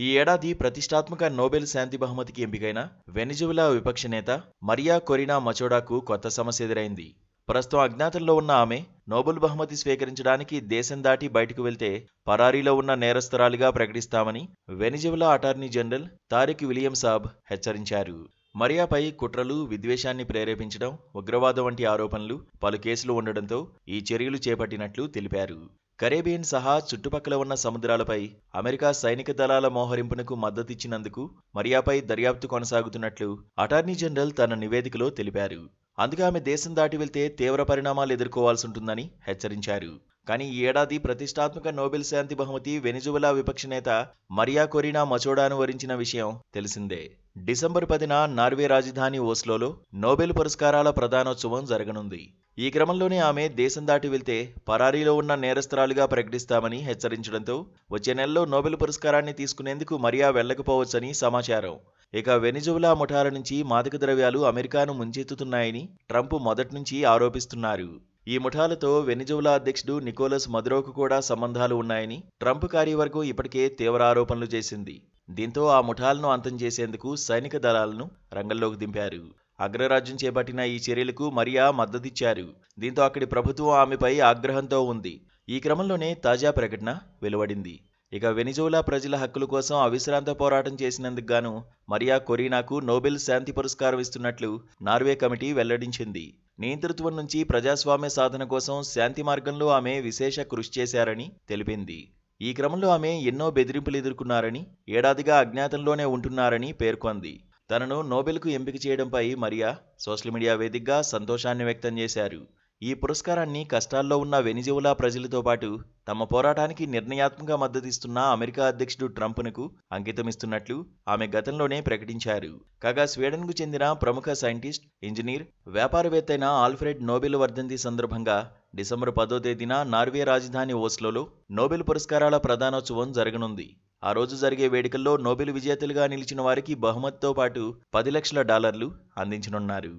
ఈ ఏడాది ప్రతిష్టాత్మక నోబెల్ శాంతి బహుమతికి ఎంపికైన వెనిజువెలా విపక్ష నేత మరియా కొరినా మచోడాకు కొత్త సమస్య ఎదురైంది. ప్రస్తుతం అజ్ఞాతంలో ఉన్న ఆమె నోబెల్ బహుమతి స్వీకరించడానికి దేశం దాటి బయటకు వెళ్తే పరారీలో ఉన్న నేరస్తురాలిగా ప్రకటిస్తామని Venezuela attorney general Tarek William Saab హెచ్చరించారు. మరియాపై కుట్రలు, విద్వేషాన్ని ప్రేరేపించడం, ఉగ్రవాదం వంటి ఆరోపణలు, పలు కేసులు ఉండడంతో ఈ చర్యలు చేపట్టినట్లు తెలిపారు. కరేబియన్ సహా చుట్టుపక్కల ఉన్న సముద్రాలపై అమెరికా సైనిక దళాల మోహరింపునకు మద్దతిచ్చినందుకు మరియాపై దర్యాప్తు కొనసాగుతున్నట్లు అటార్నీ జనరల్ తన నివేదికలో తెలిపారు. అందుకే ఆమె దేశం దాటి వెళ్తే తీవ్ర పరిణామాలు ఎదుర్కోవాల్సుంటుందని హెచ్చరించారు. కానీ ఈ ఏడాది ప్రతిష్టాత్మక నోబెల్ శాంతి బహుమతి వెనిజువెలా విపక్ష నేత మరియా కొరినా మచోడాను వరించిన విషయం తెలిసిందే. డిసెంబర్ 10న నార్వే రాజధాని ఓస్లోలో నోబెల్ పురస్కారాల ప్రదానోత్సవం జరగనుంది. ఈ క్రమంలోనే ఆమె దేశం దాటి వెళ్తే పరారీలో ఉన్న నేరస్తురాలుగా ప్రకటిస్తామని హెచ్చరించడంతో వచ్చే నెలలో నోబెల్ పురస్కారాన్ని తీసుకునేందుకు మరియా వెళ్లకపోవచ్చని సమాచారం. ఇక వెనిజువెలా ముఠాల నుంచి మాదక ద్రవ్యాలు అమెరికాను ముంచెత్తుతున్నాయని ట్రంప్ మొదట్నుంచి ఆరోపిస్తున్నారు. ఈ ముఠాలతో వెనిజువెలా అధ్యక్షుడు నికోలస్ మదురోకు కూడా సంబంధాలు ఉన్నాయని ట్రంప్ కార్యవర్గం ఇప్పటికే తీవ్ర ఆరోపణలు చేసింది. దీంతో ఆ ముఠాలను అంతం చేసేందుకు సైనిక దళాలను రంగంలోకి దింపారు. అగ్రరాజ్యం చేపట్టిన ఈ చర్యలకు మరియా మద్దతిచ్చారు. దీంతో అక్కడి ప్రభుత్వం ఆమెపై ఆగ్రహంతో ఉంది. ఈ క్రమంలోనే తాజా ప్రకటన వెలువడింది. ఇక వెనిజువెలా ప్రజల హక్కుల కోసం అవిశ్రాంత పోరాటం చేసినందుకు గాను మరియా కొరీనాకు నోబెల్ శాంతి పురస్కారం ఇస్తున్నట్లు నార్వే కమిటీ వెల్లడించింది. నియంతృత్వం నుంచి ప్రజాస్వామ్య సాధన కోసం శాంతి మార్గంలో ఆమె విశేష కృషి చేశారని తెలిపింది. ఈ క్రమంలో ఆమె ఎన్నో బెదిరింపులు ఎదుర్కొన్నారని, ఏడాదిగా అజ్ఞాతంలోనే ఉంటున్నారని పేర్కొంది. తనను నోబెల్కు ఎంపిక చేయడంపై మరియా సోషల్ మీడియా వేదికగా సంతోషాన్ని వ్యక్తం చేశారు. ఈ పురస్కారాన్ని కష్టాల్లో ఉన్న వెనిజువెలా ప్రజలతో పాటు తమ పోరాటానికి నిర్ణయాత్మక మద్దతిస్తున్న అమెరికా అధ్యక్షుడు ట్రంప్నకు అంకితమిస్తున్నట్లు ఆమె గతంలోనే ప్రకటించారు. కాగా స్వీడన్కు చెందిన ప్రముఖ సైంటిస్ట్, ఇంజనీర్, వ్యాపారవేత్త అయిన ఆల్ఫ్రెడ్ నోబెల్ వర్ధంతి సందర్భంగా డిసెంబర్ 10వ తేదీన నార్వే రాజధాని ఓస్లోలో నోబెల్ పురస్కారాల ప్రదానోత్సవం జరగనుంది. ఆ రోజు జరిగే వేడుకల్లో నోబెల్ విజేతలుగా నిలిచిన వారికి బహుమతితో పాటు $10 లక్షలు అందించనున్నారు.